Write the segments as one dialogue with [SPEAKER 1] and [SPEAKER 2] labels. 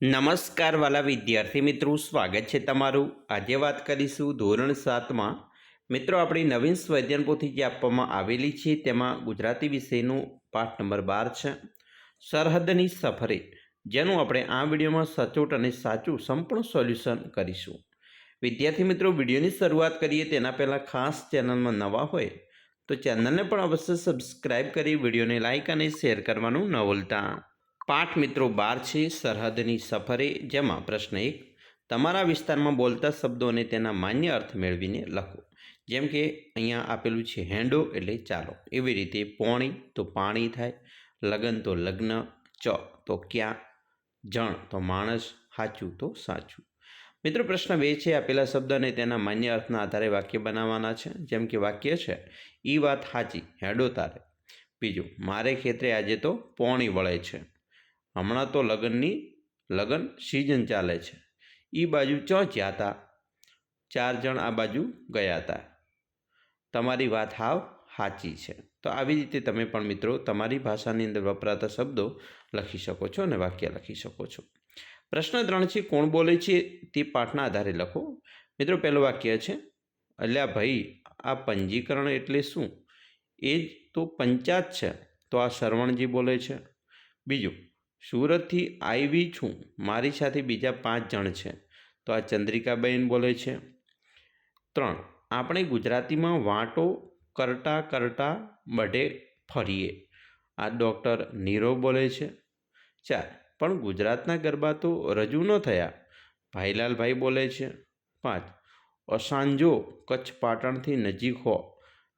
[SPEAKER 1] નમસ્કાર વાલા વિદ્યાર્થી મિત્રો, સ્વાગત છે તમારું। આજે વાત કરીશું ધોરણ 7માં મિત્રો આપણી નવીન સ્વાધ્યાયન પોથી જે આપવામાં આવેલી છે તેમાં ગુજરાતી વિષયનું પાઠ નંબર 12 છે સરહદની સફરે, જેનું આપણે આ વિડીયોમાં સચોટ અને સાચું સંપૂર્ણ સોલ્યુશન કરીશું। વિદ્યાર્થી મિત્રો, વિડીયોની શરૂઆત કરીએ તેના પહેલાં ખાસ ચેનલમાં નવા હોય તો ચેનલને પણ અવશ્ય સબસ્ક્રાઈબ કરી વિડીયોને લાઇક અને શેર કરવાનું ન ભૂલતા। પાઠ મિત્રો 12 છે સરહદની સફરે, જેમાં પ્રશ્ન 1 તમારા વિસ્તારમાં બોલતા શબ્દો અને તેના માન્ય અર્થ મેળવીને લખો। જેમ કે અહીંયા આપેલું છે હેંડો એટલે ચાલો, એવી રીતે પોણી તો પાણી થાય, લગન તો લગ્ન, ચ તો ક્યાં, જણ તો માણસ, સાચું તો સાચું। મિત્રો પ્રશ્ન 2 છે આપેલા શબ્દ અને તેના માન્ય અર્થના આધારે વાક્ય બનાવવાના છે। જેમ કે વાક્ય છે ઈ વાત સાચી હેંડો તારે। બીજું, મારે ખેતરે આજે તો પોણી વળે છે। હમણાં તો લગન સિઝન ચાલે છે। એ બાજુ ચ જ્યાં હતા, 4 જણ આ બાજુ ગયા હતા। તમારી વાત હાવ સાચી છે। તો આવી રીતે તમે પણ મિત્રો તમારી ભાષાની અંદર વપરાતા શબ્દો લખી શકો છો અને વાક્ય લખી શકો છો। પ્રશ્ન 3 છે કોણ બોલે છે તે પાઠના આધારે લખો। મિત્રો પહેલું વાક્ય છે અલ્યા ભાઈ આ પંજીકરણ એટલે શું? એ જ તો પંચાયત છે, તો આ શરવણજી બોલે છે। બીજું, સુરતથી આવી છું, મારી સાથે બીજા 5 જણ છે, તો આ ચંદ્રિકાબેન બોલે છે। 3 આપણે ગુજરાતીમાં વાંટો કરતા કરતા બધે ફરીએ, આ ડૉક્ટર નીરવ બોલે છે। 4 પણ ગુજરાતના ગરબા તો રજૂ ન થયા, ભાઈલાલભાઈ બોલે છે। 5 અસાંજો કચ્છ પાટણથી નજીક હો,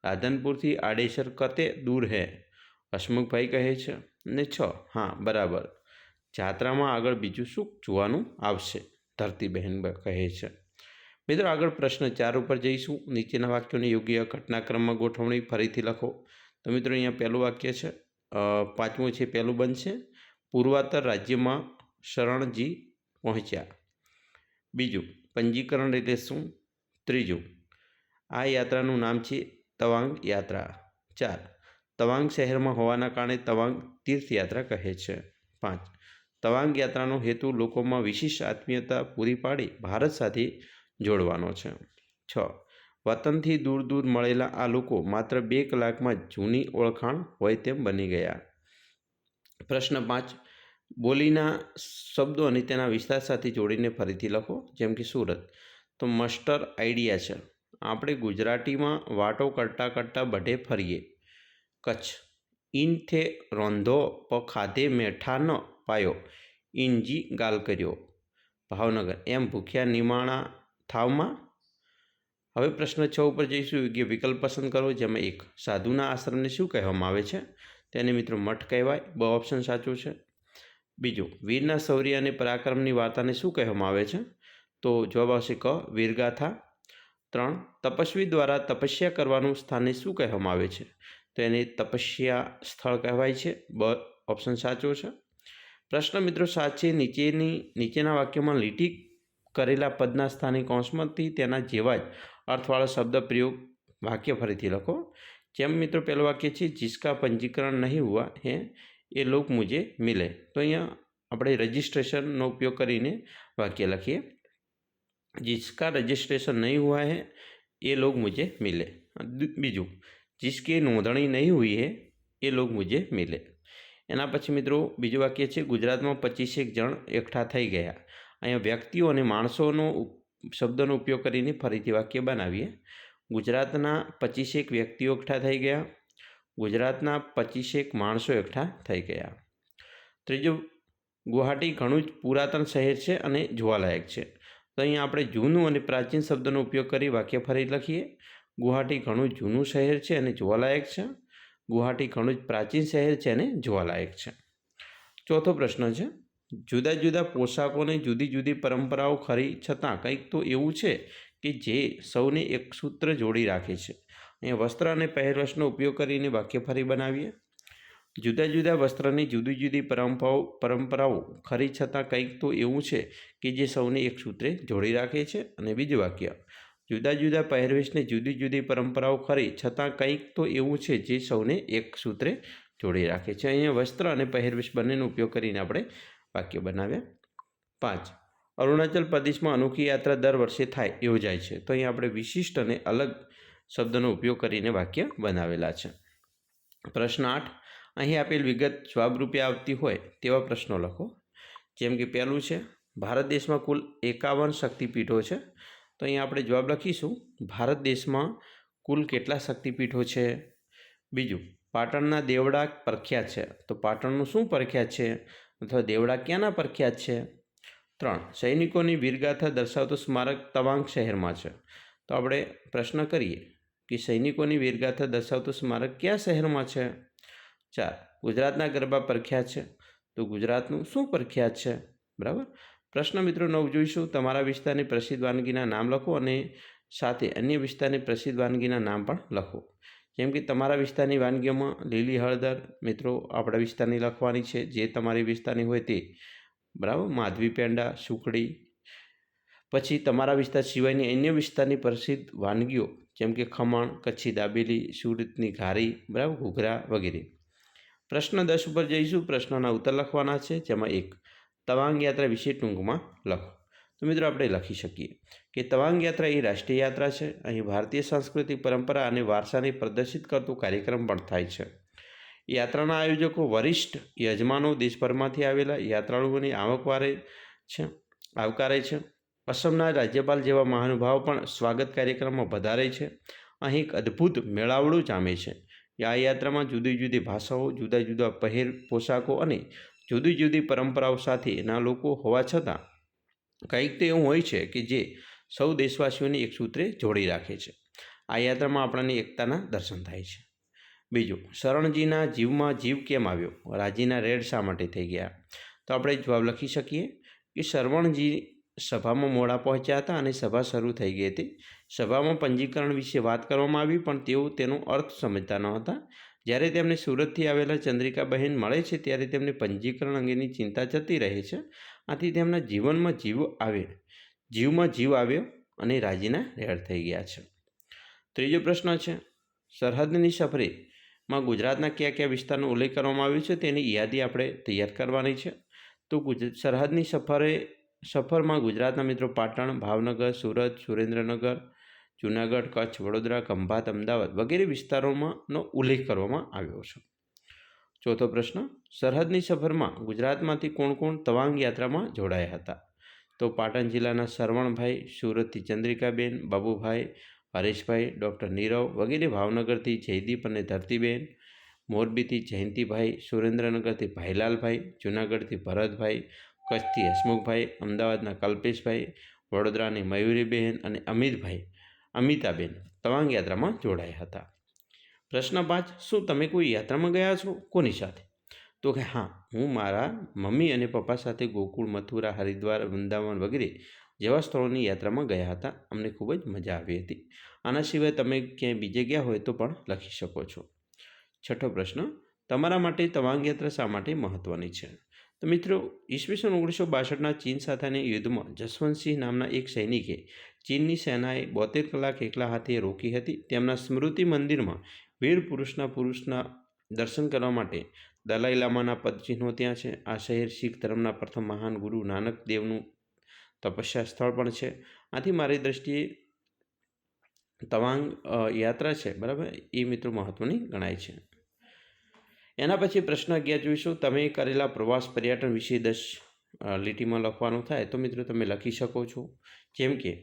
[SPEAKER 1] રાધનપુરથી આડેસર કતે દૂર હે, હસમુખભાઈ કહે છે। અને 6 હા બરાબર, જાત્રામાં આગળ બીજું શું જોવાનું આવશે, ધરતીબહેન કહે છે। મિત્રો આગળ પ્રશ્ન 4 ઉપર જઈશું। નીચેના વાક્યોની યોગ્ય ઘટનાક્રમમાં ગોઠવણી ફરીથી લખો। તો મિત્રો અહીંયા પહેલું વાક્ય છે, પાંચમું છે પહેલું બનશે પૂર્વાતર રાજ્યમાં શરણજી પહોંચ્યા। બીજું, પંજીકરણ એટલે શું? ત્રીજું, આ યાત્રાનું નામ છે તવાંગ યાત્રા। 4 તવાંગ શહેરમાં હોવાના કારણે તવાંગ તીર્થયાત્રા કહે છે। 5 તવાંગ યાત્રાનો હેતુ લોકોમાં વિશિષ્ટ આત્મીયતા પૂરી પાડી ભારત સાથે જોડવાનો છે। 6 વતનથી દૂર દૂર મળેલા આ લોકો માત્ર 2 કલાકમાં જૂની ઓળખાણ હોય તેમ બની ગયા। પ્રશ્ન 5 બોલીના શબ્દો અને તેના વિસ્તાર સાથે જોડીને ફરીથી લખો। જેમ કે સુરત તો મસ્ટર આઈડિયા છે, આપણે ગુજરાતીમાં વાટો કરતાં કરતાં બધે ફરીએ। કચ્છ ઈનથે રોંધો પ ખાધે મેઠા ન પાયો, ઇનજી ગાલ કર્યો। ભાવનગર એમ ભૂખ્યા નિમાણા થાવમાં। હવે પ્રશ્ન 6 ઉપર જઈશું। યોગ્ય વિકલ્પ પસંદ કરો, જેમાં 1 સાધુના આશ્રમને શું કહેવામાં આવે છે? તેને મિત્રો મઠ કહેવાય, બ ઓપ્શન સાચું છે। બીજું, વીરના શૌર્ય અને પરાક્રમની વાર્તાને શું કહેવામાં આવે છે? તો જવાબ આવશે ક વીરગાથા। 3 તપસ્વી દ્વારા તપસ્યા કરવાનું સ્થાનને શું કહેવામાં આવે છે? તો એને તપસ્યા સ્થળ કહેવાય છે, બ ઓપ્શન સાચો છે। પ્રશ્ન મિત્રો 7 છે નીચેના વાક્યોમાં લીટી કરેલા પદના સ્થાને કૌંસમાંથી તેના જેવા જ અર્થવાળો શબ્દ પ્રયોગ વાક્ય ફરીથી લખો। જેમ મિત્રો પહેલું વાક્ય છે जिसका पंजीकरण नहीं हुआ है એ લોગ મુझे મિલે, તો અહીંયા આપણે રજિસ્ટ્રેશનનો ઉપયોગ કરીને વાક્ય લખીએ। जिसका रजिस्ट्रेशन नहीं हुआ है ये लोग मुझे मिले। बीजू, जिसकी नोंधणी नहीं हुई है ये लोग मुझे मिले। एना पछी मित्रों बीजું वाक्य है गुजरात में 25 जण एकठा थई गया। अहीं व्यक्तिओ अने माणसोनो शब्दों उपयोग करीने फरीथी वाक्य बनावीए। गुजरातना 25 व्यक्तिओ एकठा थई गया, गुजरातना 25 माणसों एकठा थई गया। त्रीजું, गुवाहाटी घणुं ज पुरातन शहर है अने जोवालायक है, तो अहीं आपणे जूनू अने प्राचीन शब्दों उपयोग करी वाक्य फरी लखीए। गुवाहाटी घणुं जूनू शहर है अने जोवालायक है, गुवाहाटी घणुं ज प्राचीन शहर है अने जोवालायक है। चौथो प्रश्न है जुदा जुदा पोशाकों ने जुदी जुदी परंपराओं खरी छतां कंईक तो एवुं छे कि जे सौने एक सूत्र जोड़ी राखे छे। अहीं वस्त्र अने पहेरवेशनो उपयोग करीने वाक्य फरी बनावीए। जुदा जुदा वस्त्रनी जुदी जुदी परंपराओं खरी छतां कंईक तो एवुं छे कि जे सौने एक सूत्रे जोड़ी राखे छे। अने बीजुं वाक्य जुदा जुदा पहेरवेशने जुदी जुदी परंपराओं खरी छतां कंईक तो एवुं छे जे सौने एक सूत्रे जोड़ी राखे छे। अहींया वस्त्र अने पहेरवेश बंनेनो उपयोग करीने आपणे वाक्य बनाव्या। 5. અરુણાચલ પ્રદેશમાં અનોખી યાત્રા દર વર્ષે યોજાય છે. તો અહીં આપણે વિશિષ્ટ અને અલગ શબ્દનો ઉપયોગ કરીને વાક્ય બનાવેલા છે. પ્રશ્ન 8. અહીં આપેલ વિગત જવાબરૂપે આવતી હોય તેવા પ્રશ્નો લખો. જેમ કે પહેલું છે, ભારત દેશમાં કુલ 51 શક્તિપીઠો છે. તો અહીં આપણે જવાબ લખીશું, ભારત દેશમાં કુલ કેટલા શક્તિપીઠો છે. બીજું, પાટણના દેવડા પ્રખ્યાત છે. તો પાટણનું શું પ્રખ્યાત છે, અથવા દેવડા ક્યાંના પ્રખ્યાત છે. 3. સૈનિકોની વીરગાથા દર્શાવતું સ્મારક તવાંગ શહેરમાં છે. તો આપણે પ્રશ્ન કરીએ કે સૈનિકોની વીરગાથા દર્શાવતું સ્મારક કયા શહેરમાં છે. 4. ગુજરાતના ગરબા પ્રખ્યાત છે. તો ગુજરાતનું શું પ્રખ્યાત છે. બરાબર. પ્રશ્ન મિત્રો 9 જોઈશું, તમારા વિસ્તારની પ્રસિદ્ધ વાનગીના નામ લખો અને સાથે અન્ય વિસ્તારની પ્રસિદ્ધ વાનગીના નામ પણ લખો. જેમ કે તમારા વિસ્તારની વાનગીઓમાં લીલી હળદર મિત્રો આપણા વિસ્તારની લખવાની છે, જે તમારી વિસ્તારની હોય તે. બરાબર. માધવી પેંડા, સુખડી. પછી તમારા વિસ્તાર સિવાયની અન્ય વિસ્તારની પ્રસિદ્ધ વાનગીઓ જેમ કે ખમણ, કચ્છી દાબેલી, સુરતની ઘારી, બરાબર, ઘૂઘરા વગેરે. પ્રશ્ન 10 ઉપર જઈશું. પ્રશ્નોના ઉત્તર લખવાના છે, જેમાં 1. તવાંગ યાત્રા વિશે ટૂંકમાં લખો. તો મિત્રો આપણે લખી શકીએ કે તવાંગ યાત્રા એ રાષ્ટ્રીય યાત્રા છે. અહીં ભારતીય સાંસ્કૃતિક પરંપરા અને વારસાને પ્રદર્શિત કરતો કાર્યક્રમ પણ થાય છે. યાત્રાના આયોજકો વરિષ્ઠ યજમાનો દેશભરમાંથી આવેલા યાત્રાળુઓની આવકારે છે. અસમના રાજ્યપાલ જેવા મહાનુભાવો પણ સ્વાગત કાર્યક્રમમાં પધારે છે. અહીં એક અદ્ભુત મેળાવડું જામે છે. આ યાત્રામાં જુદી જુદી ભાષાઓ, જુદા જુદા પોશાકો અને જુદી જુદી પરંપરાઓ સાથેના લોકો હોવા છતાં કંઈક તો એવું હોય છે કે જે સૌ દેશવાસીઓને એક સૂત્રે જોડી રાખે છે. આ યાત્રામાં આપણને એકતાના દર્શન થાય છે. બીજું, શરણજીના જીવમાં જીવ કેમ આવ્યો, રાજીના રેડ શા માટે થઈ ગયા. તો આપણે જવાબ લખી શકીએ કે શરવણજી સભામાં મોડા પહોંચ્યા હતા અને સભા શરૂ થઈ ગઈ હતી. સભામાં પંજીકરણ વિશે વાત કરવામાં આવી, પણ તેઓ તેનો અર્થ સમજતા ન હતા. જ્યારે તેમને સુરતથી આવેલા ચંદ્રિકાબહેન મળે છે ત્યારે તેમને પંજીકરણ અંગેની ચિંતા જતી રહે છે. આથી તેમના જીવમાં જીવ આવ્યો અને રાજીના રેડ થઈ ગયા છે. ત્રીજો પ્રશ્ન છે, સરહદની સફરેમાં ગુજરાતના કયા કયા વિસ્તારનો ઉલ્લેખ કરવામાં આવ્યો છે તેની યાદી આપણે તૈયાર કરવાની છે. તો સરહદની સફરમાં ગુજરાતના મિત્રો પાટણ, ભાવનગર, સુરત, સુરેન્દ્રનગર, જૂનાગઢ, કચ્છ, વડોદરા, ખંભાત, અમદાવાદ વગેરે વિસ્તારોમાંનો ઉલ્લેખ કરવામાં આવ્યો છે. ચોથો પ્રશ્ન, સરહદની સફરમાં ગુજરાતમાંથી કોણ કોણ તવાંગ યાત્રામાં જોડાયા હતા. તો પાટણ જિલ્લાના સરવણભાઈ, સુરતથી ચંદ્રિકાબેન, બાબુભાઈ, હરેશભાઈ, ડૉક્ટર નીરવ વગેરે, ભાવનગરથી જયદીપ અને ધરતીબેન, મોરબીથી જયંતિભાઈ, સુરેન્દ્રનગરથી ભાઈલાલભાઈ, જૂનાગઢથી ભરતભાઈ, કચ્છથી હસમુખભાઈ, અમદાવાદના કલ્પેશભાઈ, વડોદરાની મયુરીબેન અને અમિતાબેન તવાંગ યાત્રામાં જોડાયા હતા. પ્રશ્ન 5, શું તમે કોઈ યાત્રામાં ગયા છો, કોની સાથે. તો કે હા, હું મારા મમ્મી અને પપ્પા સાથે ગોકુળ, મથુરા, હરિદ્વાર, વૃંદાવન વગેરે જેવા સ્થળોની યાત્રામાં ગયા હતા. અમને ખૂબ જ મજા આવી હતી. આના સિવાય તમે ક્યાંય બીજે ગયા હોય તો પણ લખી શકો છો. છઠ્ઠો પ્રશ્ન, તમારા માટે તવાંગ યાત્રા શા માટે મહત્ત્વની છે. તો મિત્રો, ઈસવીસન 1962ના ચીન સાથેના યુદ્ધમાં જસવંતસિંહ નામના એક સૈનિકે ચીનની સેનાએ 72 કલાક એકલા હાથે રોકી હતી. તેમના સ્મૃતિ મંદિરમાં વીર પુરુષના દર્શન કરવા માટે દલાઈ લામાના પદચિહ્નો ત્યાં છે. આ શહેર શીખ ધર્મના પ્રથમ મહાન ગુરુ નાનક દેવનું તપસ્યા સ્થળ પણ છે. આથી મારી દ્રષ્ટિએ તવાંગ યાત્રા છે, બરાબર, એ મિત્રો મહત્ત્વની ગણાય છે. એના પછી પ્રશ્ન 11 જોઈશું. તમે કરેલા પ્રવાસ પર્યટન વિશે 10 લીટીમાં લખવાનું થાય તો મિત્રો તમે લખી શકો છો. જેમ કે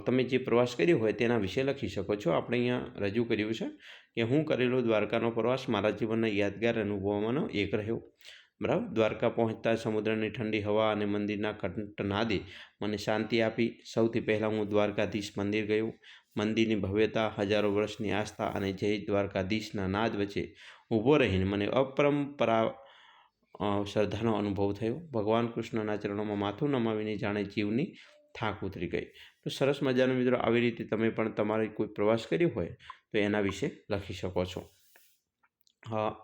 [SPEAKER 1] તમે જે પ્રવાસ કર્યો હોય તેના વિશે લખી શકો છો. આપણે અહીંયા રજૂ કર્યું છે કે હું કરેલો દ્વારકાનો પ્રવાસ મારા જીવનના યાદગાર અનુભવોમાંનો એક રહ્યો. બરાબર. દ્વારકા પહોંચતા સમુદ્રની ઠંડી હવા અને મંદિરના કંઠનાદે મને શાંતિ આપી. સૌથી પહેલાં હું દ્વારકાધીશ મંદિર ગયો. મંદિરની ભવ્યતા, હજારો વર્ષની આસ્થા અને જય દ્વારકાધીશના નાદ વચ્ચે ઊભો રહીને મને અપરંપરા શ્રદ્ધાનો અનુભવ થયો. ભગવાન કૃષ્ણના ચરણોમાં માથું નમાવીને જાણે જીવની થાક ઉતરી ગઈ. તો સરસ મજાનો મિત્રો, આવી રીતે તમે પણ તમારે કોઈ પ્રવાસ કર્યો હોય તો એના વિશે લખી શકો છો.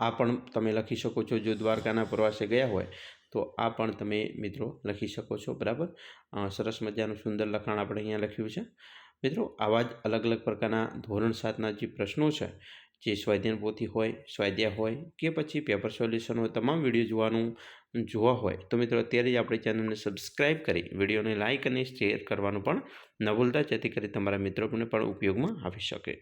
[SPEAKER 1] આ પણ તમે લખી શકો છો. જો દ્વારકાના પ્રવાસે ગયા હોય તો આ પણ તમે મિત્રો લખી શકો છો. બરાબર. સરસ મજાનું સુંદર લખાણ આપણે અહીંયા લખ્યું છે. મિત્રો, આવા જ અલગ અલગ પ્રકારના ધોરણ 7ના જે પ્રશ્નો છે જે સ્વાધ્યાયન પોથી હોય, સ્વાધ્યાય હોય કે પછી પેપર સોલ્યુશન હોય, તમામ વિડીયો જોવા હોય તો મિત્રો અત્યારે જ આપણી ચેનલને સબસ્ક્રાઈબ કરી વિડીયોને લાઇક અને શેર કરવાનું પણ ન ભૂલતા, જેથી કરી તમારા મિત્રોને પણ ઉપયોગમાં આવી શકે.